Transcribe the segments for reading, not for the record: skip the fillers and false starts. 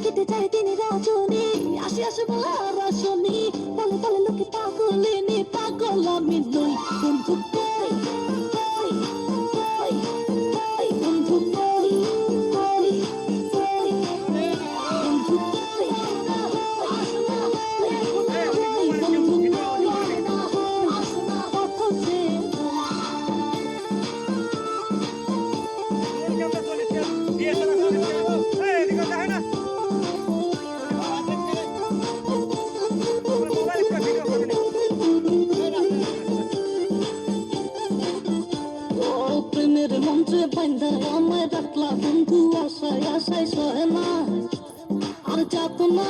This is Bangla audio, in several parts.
কেটে যায় দিনে রজনী আসি আসি বলার আসনি বলে বলে লোকে পাগলিনী পাগল আমি নই বন্ধু কই কই কই কই বন্ধু কই কই কই বন্ধু কই আসনা বন্ধু কই আসনা কথা যে প্রেমের মন্ত্রে বান্ধা আমায় রাখলা বন্ধু আশায় আশায় সহে না আর যাত না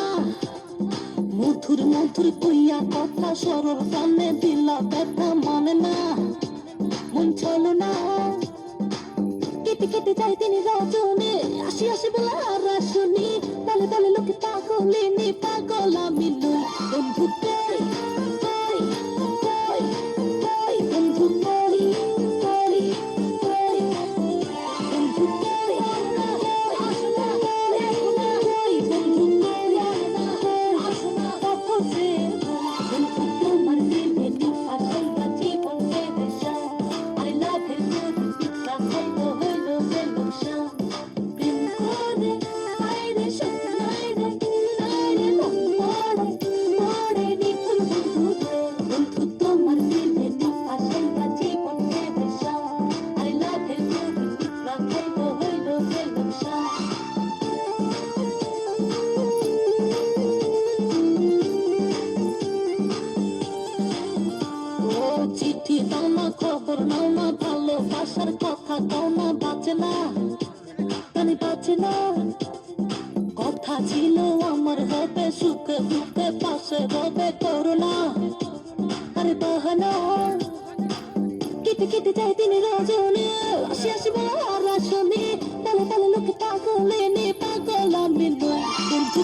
মধুর মধুর কইয়া কথা সরল কানে দিলা ব্যথা মানে না মন চলো না কেটে কেটে যায় তিনি রজনী আসি আসি বলে আর আসনি বলে বলে লোকে পাগলিনী পাগল আমি নই বন্ধু কই কই কই কই বন্ধু কই কই কই বন্ধু কই আসনা কই বন্ধু কই আসনা কথা যে বন্ধু তোমার দিনে টিকা খাইবা জীবন দেবে শান আরে লাভের মধ্যে টিকা খাইবা হইলো বেলুশান প্রেম করে আইরে সত্যি আইরে মরে নিখুল বন্ধু বন্ধু তোমার দিনে টিকা খাইবা জীবন দেবে শান আরে লাভের মধ্যে টিকা খাইবা হইলো বেলুশান ও চিঠি দাও না খবর নাও না ভালোবাসার কথা দাও না বাঁচে না কানে বাঁচে না কথা ছিল আমার হবে সুখে দুঃখে পাশে রবে করোনা আরে বাহানা কেটে কেটে যায় দিনে রজনী আসি আসি বলে আর আসনি বলে বলে লোকে পাগলিনী পাগল আমি নই বন্ধু